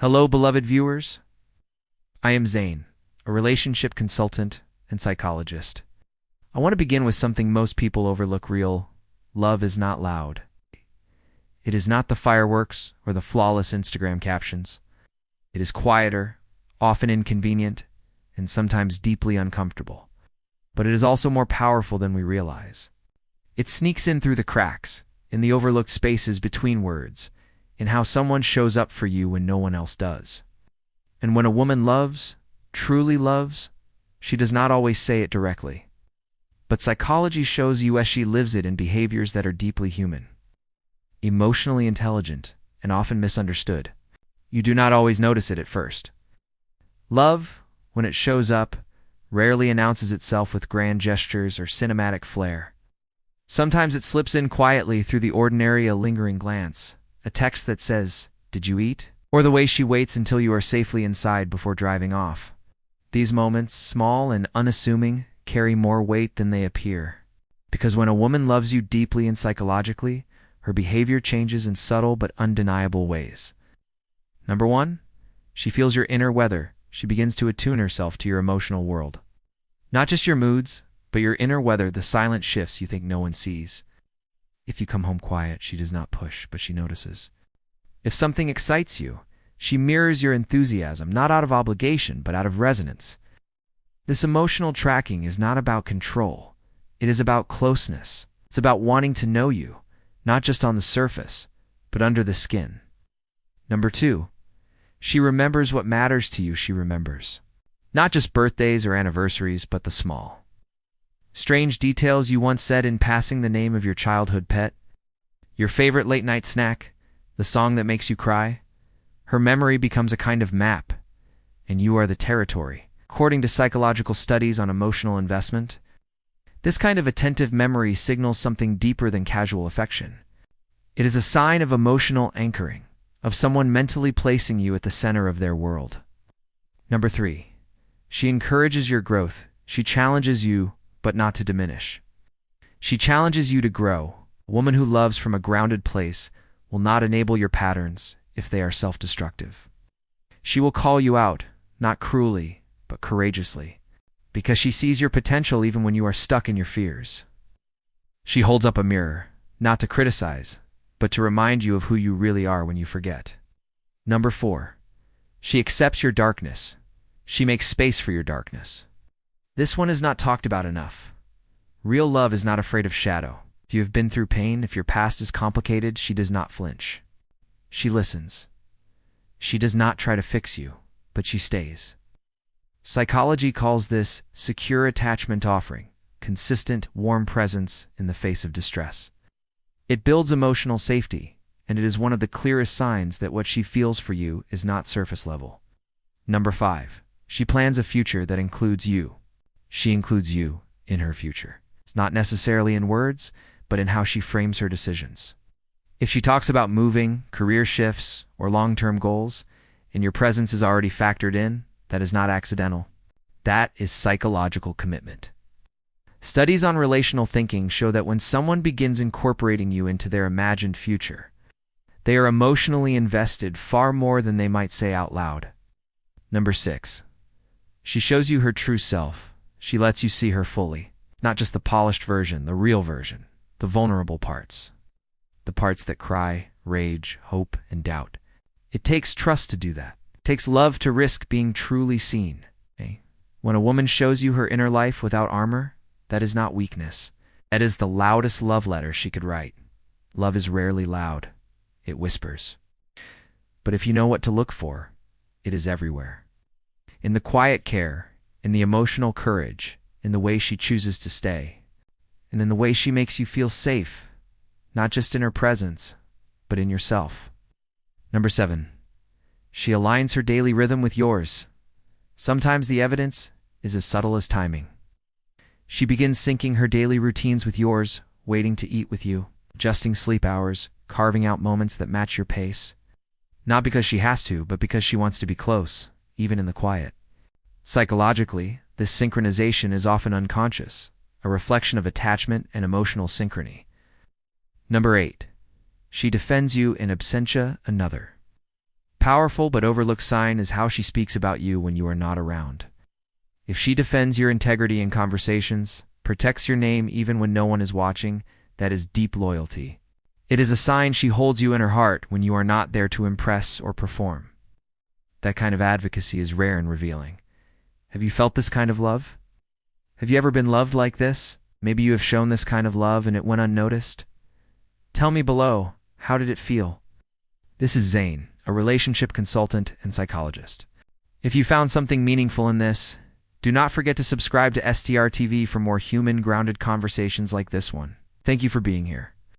Hello, beloved viewers. I am Zane, a relationship consultant and psychologist. I want to begin with something most people overlook. Real love is not loud. It is not the fireworks or the flawless Instagram captions. It is quieter, often inconvenient, and sometimes deeply uncomfortable. But it is also more powerful than we realize. It sneaks in through the cracks, in the overlooked spaces between words, in how someone shows up for you when no one else does. And when a woman loves, truly loves, she does not always say it directly. But psychology shows you as she lives it in behaviors that are deeply human, emotionally intelligent, and often misunderstood. You do not always notice it at first. Love, when it shows up, rarely announces itself with grand gestures or cinematic flair. Sometimes it slips in quietly through the ordinary, a lingering glance, a text that says, "Did you eat?" Or the way she waits until you are safely inside before driving off. These moments, small and unassuming, carry more weight than they appear. Because when a woman loves you deeply and psychologically, her behavior changes in subtle but undeniable ways. Number 1, she feels your inner weather. She begins to attune herself to your emotional world. Not just your moods, but your inner weather, the silent shifts you think no one sees. If you come home quiet, she does not push, but she notices. If something excites you, she mirrors your enthusiasm, not out of obligation, but out of resonance. This emotional tracking is not about control. It is about closeness. It's about wanting to know you, not just on the surface, but under the skin. Number 2, she remembers what matters to you. She remembers not just birthdays or anniversaries, but the small, strange details you once said in passing, the name of your childhood pet, your favorite late-night snack, the song that makes you cry. Her memory becomes a kind of map, and you are the territory. According to psychological studies on emotional investment, this kind of attentive memory signals something deeper than casual affection. It is a sign of emotional anchoring, of someone mentally placing you at the center of their world. Number 3, she encourages your growth. She challenges you, but not to diminish. She challenges you to grow. A woman who loves from a grounded place will not enable your patterns if they are self-destructive. She will call you out, not cruelly, but courageously, because she sees your potential even when you are stuck in your fears. She holds up a mirror, not to criticize, but to remind you of who you really are when you forget. Number 4, she accepts your darkness. She makes space for your darkness. This one is not talked about enough. Real love is not afraid of shadow. If you have been through pain, if your past is complicated, she does not flinch. She listens. She does not try to fix you, but she stays. Psychology calls this secure attachment, offering consistent, warm presence in the face of distress. It builds emotional safety, and it is one of the clearest signs that what she feels for you is not surface level. Number 5, she plans a future that includes you. She includes you in her future. It's not necessarily in words, but in how she frames her decisions. If she talks about moving, career shifts, or long-term goals, and your presence is already factored in, that is not accidental. That is psychological commitment. Studies on relational thinking show that when someone begins incorporating you into their imagined future, they are emotionally invested far more than they might say out loud. Number 6, she shows you her true self. She lets you see her fully, not just the polished version, the real version, the vulnerable parts, the parts that cry, rage, hope, and doubt. It takes trust to do that. It takes love to risk being truly seen. When a woman shows you her inner life without armor, that is not weakness. That is the loudest love letter she could write. Love is rarely loud. It whispers. But if you know what to look for, it is everywhere. In the quiet care, in the emotional courage, in the way she chooses to stay, and in the way she makes you feel safe, not just in her presence, but in yourself. Number 7, she aligns her daily rhythm with yours. Sometimes the evidence is as subtle as timing. She begins syncing her daily routines with yours, waiting to eat with you, adjusting sleep hours, carving out moments that match your pace. Not because she has to, but because she wants to be close, even in the quiet. Psychologically, this synchronization is often unconscious, a reflection of attachment and emotional synchrony. Number 8, she defends you in absentia. Another powerful but overlooked sign is how she speaks about you when you are not around. If she defends your integrity in conversations, protects your name even when no one is watching, that is deep loyalty. It is a sign she holds you in her heart when you are not there to impress or perform. That kind of advocacy is rare and revealing. Have you felt this kind of love? Have you ever been loved like this? Maybe you have shown this kind of love and it went unnoticed? Tell me below, how did it feel? This is Zane, a relationship consultant and psychologist. If you found something meaningful in this, do not forget to subscribe to STR TV for more human-grounded conversations like this one. Thank you for being here.